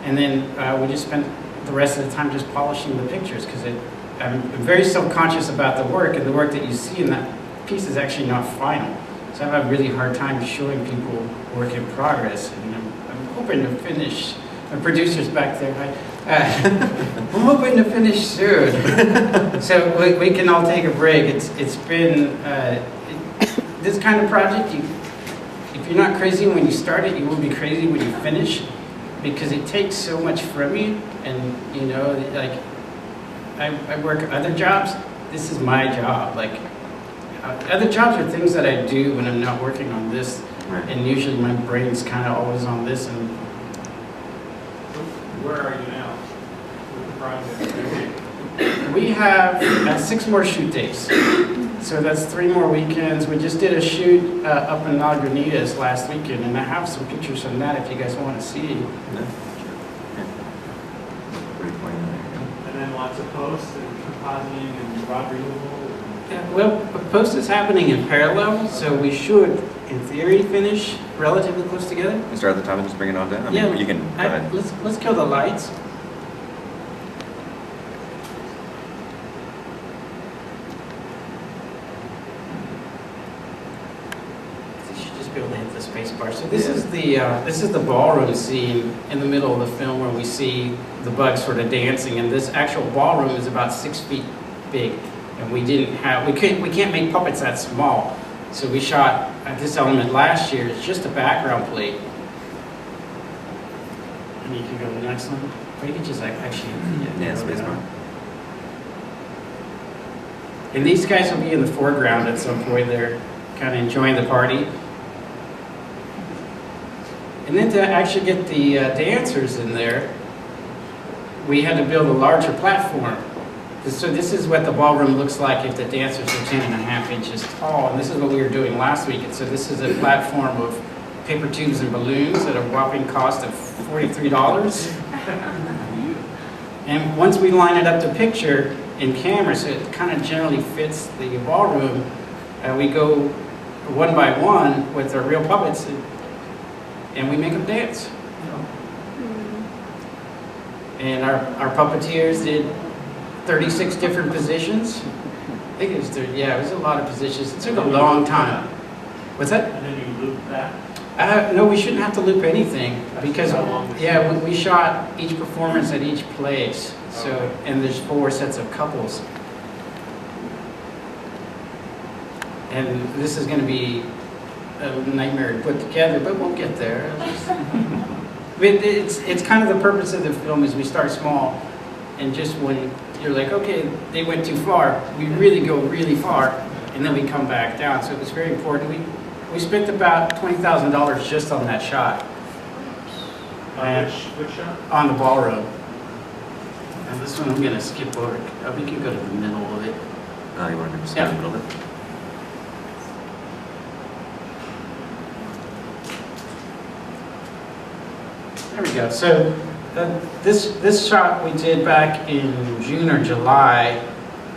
And then we just spent the rest of the time just polishing the pictures, because I'm very self-conscious about the work, and the work that you see in that piece is actually not final. So I have a really hard time showing people work in progress, and I'm hoping to finish. The producer's back there. I'm hoping to finish soon, so we can all take a break. It's been this kind of project. If you're not crazy when you start it, you will be crazy when you finish, because it takes so much from you. And you know, like I work other jobs. This is my job. Like other jobs are things that I do when I'm not working on this, right. And usually my brain's kind of always on this. And where are you now with the project? We have 6 more shoot days. So that's 3 more weekends. We just did a shoot up in Lagunitas last weekend, and I have some pictures from that if you guys want to see. Yeah, sure. Yeah. And then lots of posts and compositing and rod removal. Yeah, well, post is happening in parallel, so we should, in theory, finish relatively close together. We start at the top and just bring it on down? I mean, you can go ahead. Let's kill the lights. You should just be able to hit the space bar. So this is the ballroom scene in the middle of the film where we see the bugs sort of dancing, and this actual ballroom is about 6 feet big. And we can't make puppets that small. So we shot this element last year. It's just a background plate. And you can go to the next one. Or you can just actually... Yeah, spacebar. And these guys will be in the foreground at some point. They're kind of enjoying the party. And then to actually get the dancers in there, we had to build a larger platform. So this is what the ballroom looks like if the dancers are 10.5 inches tall, and this is what we were doing last week. And so this is a platform of paper tubes and balloons at a whopping cost of $43. And once we line it up to picture in camera, so it kind of generally fits the ballroom, we go 1 by 1 with our real puppets, and we make them dance. And our puppeteers did 36 different positions. I think it was it was a lot of positions. It took a long time. What's that? And then you loop that? No, we shouldn't have to loop anything, because we shot each performance at each place. So and there's 4 sets of couples. And this is going to be a nightmare to put together, but we'll get there. It's kind of the purpose of the film is we start small, and just when you're like, okay, they went too far, we really go really far, and then we come back down. So it was very important. We spent about $20,000 just on that shot. Which shot? On the ballroom. And this one I'm going to skip over. We can go to the middle of it. Oh, you want to skip the middle of it? There we go. So this shot we did back in June or July,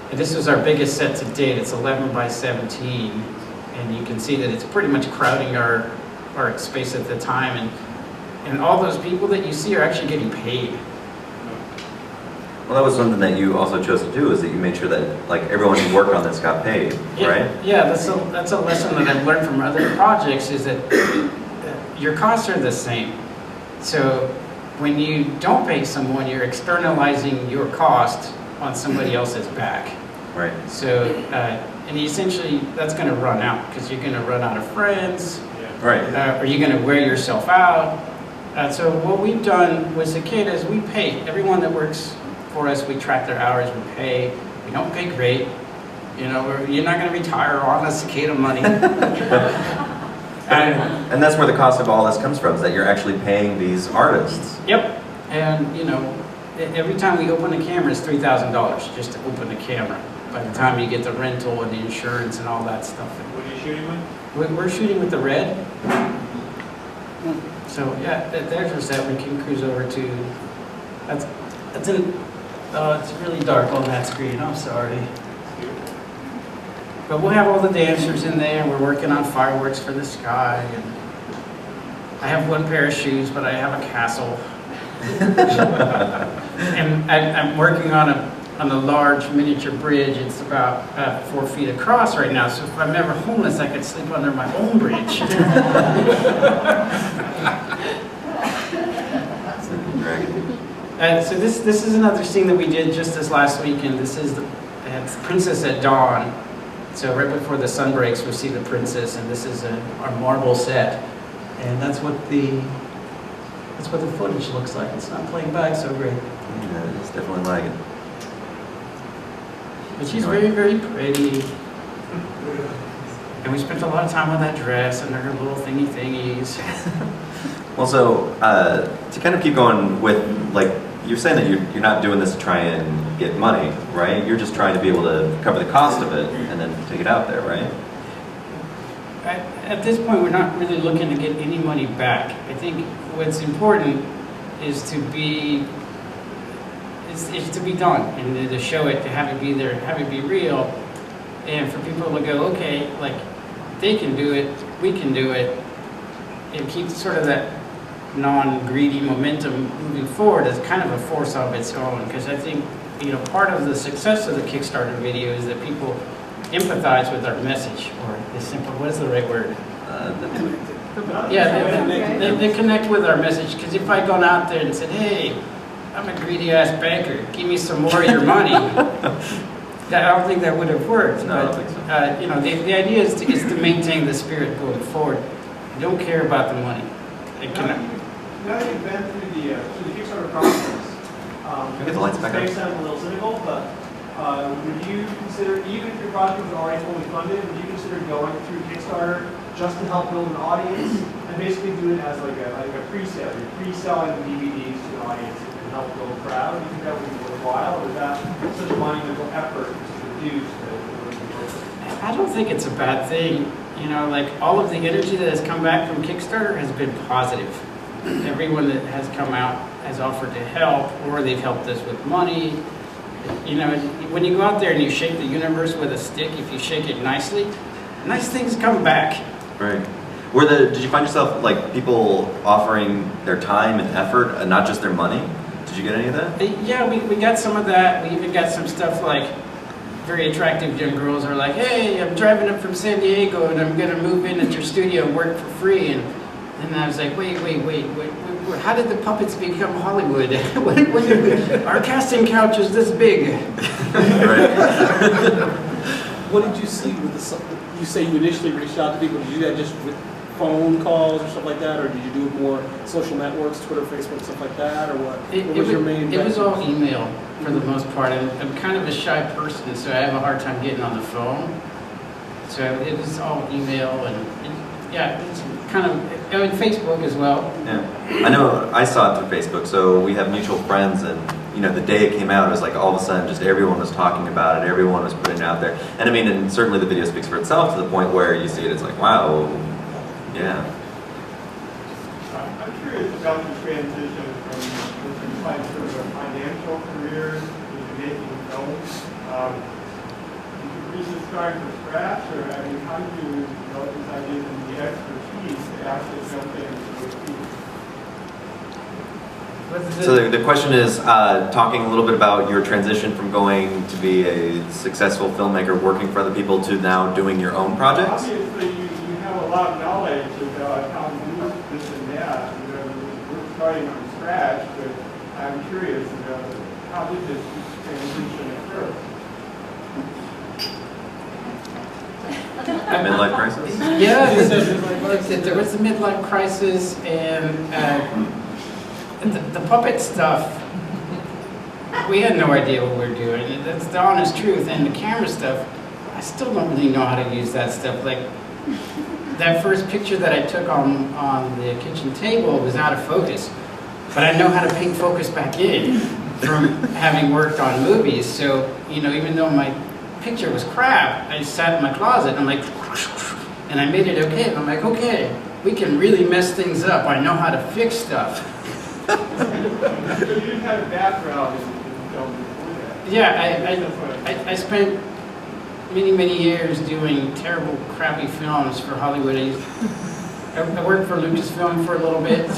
and this was our biggest set to date. It's 11 by 17, and you can see that it's pretty much crowding our space at the time, and all those people that you see are actually getting paid. Well, that was something that you also chose to do, is that you made sure that like everyone who worked on this got paid, right? Yeah, that's a lesson that I've learned from other projects, is that your costs are the same. So when you don't pay someone, you're externalizing your cost on somebody else's back. Right. So, and essentially that's going to run out, because you're going to run out of friends. Right. Or you're going to wear yourself out. So what we've done with Cicada is we pay everyone that works for us. We track their hours. We pay. We don't pay great. You know, you're not going to retire on us Cicada money. And that's where the cost of all this comes from, is that you're actually paying these artists. Yep. And, you know, every time we open a camera, it's $3,000 just to open the camera. By the time you get the rental and the insurance and all that stuff. What are you shooting with? We're shooting with the red. So, yeah, there's our set. We can cruise over to... It's really dark on that screen. I'm sorry. But we'll have all the dancers in there. We're working on fireworks for the sky. And I have 1 pair of shoes, but I have a castle. And I'm working on a large miniature bridge. It's about 4 feet across right now. So if I'm ever homeless, I could sleep under my own bridge. So this is another scene that we did just this last weekend. This is it's Princess at Dawn. So right before the sun breaks, we see the princess, and this is our marble set, and that's what the footage looks like. It's not playing back so great. Yeah, it's definitely lagging. But she's very, very pretty. And we spent a lot of time on that dress and her little thingies. Well, so to kind of keep going with, like, you're saying that you're not doing this to try and get money, right? You're just trying to be able to cover the cost of it and then take it out there, right? At this point, we're not really looking to get any money back. I think what's important is to be done, and to show it, to have it be there, have it be real, and for people to go, okay, like, they can do it, we can do it, and keep sort of that non-greedy momentum moving forward as kind of a force of its own. Because I think, part of the success of the Kickstarter video is that people empathize with our message, or the simple, what is the right word? They connect with our message. Because if I'd gone out there and said, hey, I'm a greedy ass banker, give me some more of your money, I don't think that would have worked. No, I don't think so. The idea is to maintain the spirit going forward. I don't care about the money. Now that you've been through the Kickstarter process, Get the lights back this may up. sound a little cynical, but would you consider, even if your project was already fully funded, would you consider going through Kickstarter just to help build an audience and basically do it as like a pre-sale? You're pre-selling the DVDs to an audience and help build a crowd. Do you think that would be worthwhile, or is that such a monumental effort to produce that it would be worth it? I don't think it's a bad thing. Like, all of the energy that has come back from Kickstarter has been positive. Everyone that has come out has offered to help, or they've helped us with money. When you go out there and you shake the universe with a stick, if you shake it nicely, nice things come back. Right. Did you find yourself, like, people offering their time and effort and not just their money? Did you get any of that? Yeah, we got some of that. We even got some stuff like very attractive young girls are like, hey, I'm driving up from San Diego and I'm going to move in at your studio and work for free. And I was like, wait, how did the puppets become Hollywood? Our casting couch is this big. What did you see with you say you initially reached out to people? Did you do that just with phone calls or stuff like that, or did you do more social networks, Twitter, Facebook, stuff like that, or what? What was your main? It was all email for the most part. I'm kind of a shy person, so I have a hard time getting on the phone. So it was all email and it's kind of, and Facebook as well. Yeah, I know. I saw it through Facebook. So we have mutual friends, and the day it came out, it was like all of a sudden, just everyone was talking about it. Everyone was putting it out there, and I mean, and certainly the video speaks for itself to the point where you see it, it's like, wow, yeah. I'm curious about the transition from what you find sort of a financial career into making films. Did you recently start from scratch, or how did you develop these ideas and the expertise to actually jump into those fields? So the question is, talking a little bit about your transition from going to be a successful filmmaker working for other people to now doing your own projects? Obviously, you have a lot of knowledge about how to do this and that. We're starting from scratch, but I'm curious about how did this transition occur? Midlife crisis? Yeah, there was a midlife crisis, and the puppet stuff, we had no idea what we were doing. That's the honest truth. And the camera stuff, I still don't really know how to use that stuff. Like, that first picture that I took on the kitchen table was out of focus, but I know how to paint focus back in from having worked on movies. So, even though my picture was crap, I sat in my closet and I'm like, and I made it okay. And I'm like, okay, we can really mess things up. I know how to fix stuff. So you didn't have a background in film before that? Yeah, I spent many years doing terrible, crappy films for Hollywood. I worked for Lucasfilm for a little bit.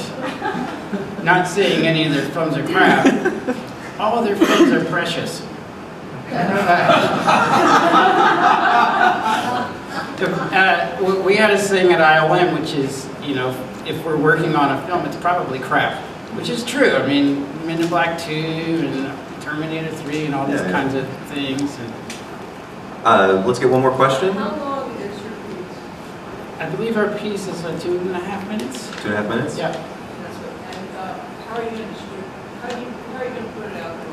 not saying any of their films are crap. All of their films are precious. We had a saying at ILM, which is, you know, if we're working on a film, it's probably crap, which is true. I mean, Men in Black 2 and Terminator 3 and all these kinds of things. And let's get one more question. How long is your piece? I believe our piece is 2.5 minutes. 2.5 minutes? Yeah. That's what, and how are you going to distribute? How are you going to put it out there?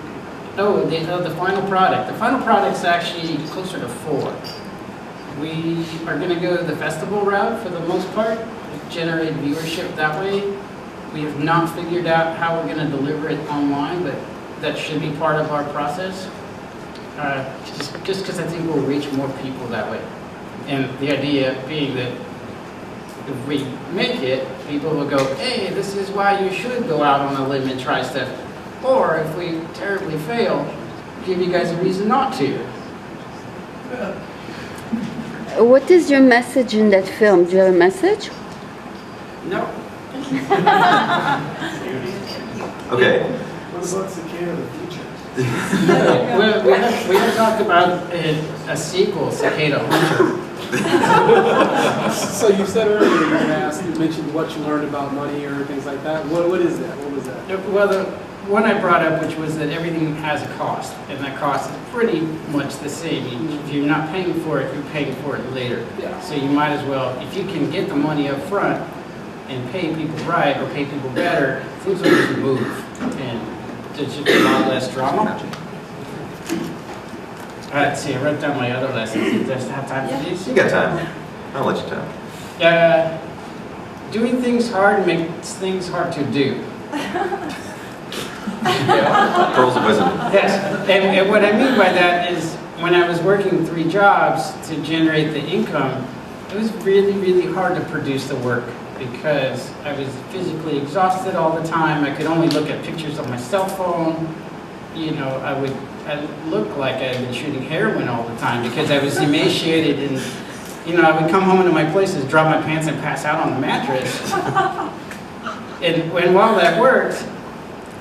Oh, the final product. The final product's actually closer to 4. We are going to go the festival route for the most part, generate viewership that way. We have not figured out how we're going to deliver it online, but that should be part of our process. Just because I think we'll reach more people that way. And the idea being that if we make it, people will go, hey, this is why you should go out on a limb and try stuff. Or if we terribly fail, give you guys a reason not to. What is your message in that film? Do you have a message? No. Okay. What about Cicada the Future? We have talked about a sequel, Cicada Hunter. So you said earlier you were going to ask, you mentioned what you learned about money or things like that. What is that? What was that? Well, the one I brought up, which was that everything has a cost, and that cost is pretty much the same. If you're not paying for it, you're paying for it later. Yeah. So you might as well, if you can get the money up front and pay people right or pay people better, things will just move, and there's just a lot less drama. All right, see, I wrote down my other lessons. Do you just have time for these? You got time. I'll let you time. Doing things hard makes things hard to do. Pearls of wisdom. Yes, and what I mean by that is when I was working 3 jobs to generate the income, it was really, really hard to produce the work because I was physically exhausted all the time. I could only look at pictures on my cell phone. You know, I looked like I had been shooting heroin all the time because I was emaciated, and you know, I would come home to my places, drop my pants, and pass out on the mattress. And while that worked,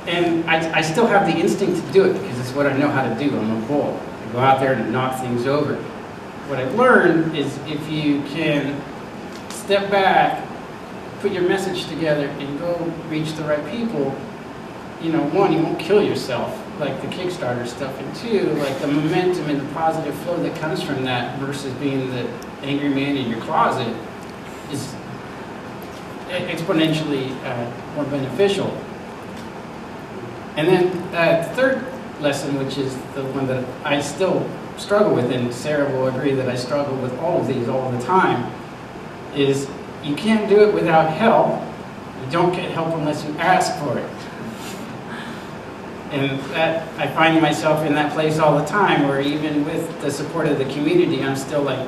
and I still have the instinct to do it because it's what I know how to do. I'm a bull. I go out there and knock things over. What I've learned is if you can step back, put your message together, and go reach the right people, you know, 1, you won't kill yourself like the Kickstarter stuff, and 2, like the momentum and the positive flow that comes from that versus being the angry man in your closet is exponentially more beneficial. And then the third lesson, which is the one that I still struggle with, and Sarah will agree that I struggle with all of these all the time, is you can't do it without help. You don't get help unless you ask for it. And that, I find myself in that place all the time where even with the support of the community, I'm still like,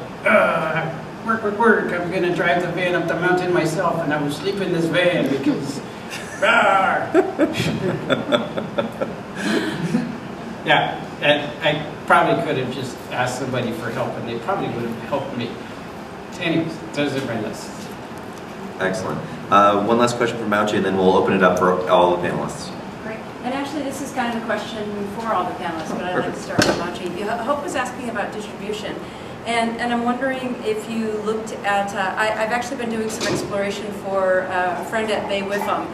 work, I'm going to drive the van up the mountain myself, and I will sleep in this van because, yeah, and I probably could have just asked somebody for help, and they probably would have helped me. Anyways, those are my lessons. Excellent. One last question from Mauchi, and then we'll open it up for all the panelists. Great. And actually, this is kind of a question for all the panelists, but I'd like to start with Mauchi. Hope was asking about distribution. And I'm wondering if you looked at, I've actually been doing some exploration for a friend at Bay Whiffam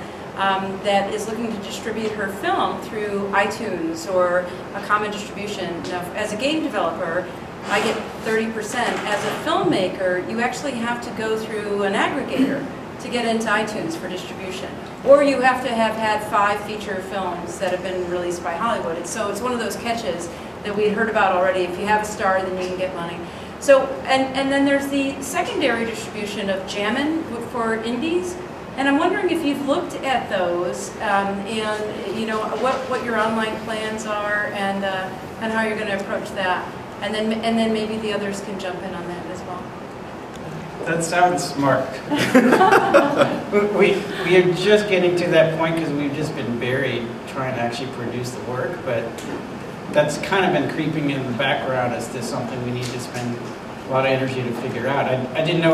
that is looking to distribute her film through iTunes or a common distribution. Now, as a game developer, I get 30%. As a filmmaker, you actually have to go through an aggregator to get into iTunes for distribution. Or you have to have had 5 feature films that have been released by Hollywood. So it's one of those catches that we had heard about already. If you have a star, then you can get money. So, and then there's the secondary distribution of Jammin' for indies. And I'm wondering if you've looked at those and you know what your online plans are and how you're going to approach that. And then maybe the others can jump in on that as well. That sounds smart. we are just getting to that point because we've just been buried trying to actually produce the work, but that's kind of been creeping in the background as to something we need to spend a lot of energy to figure out. I didn't know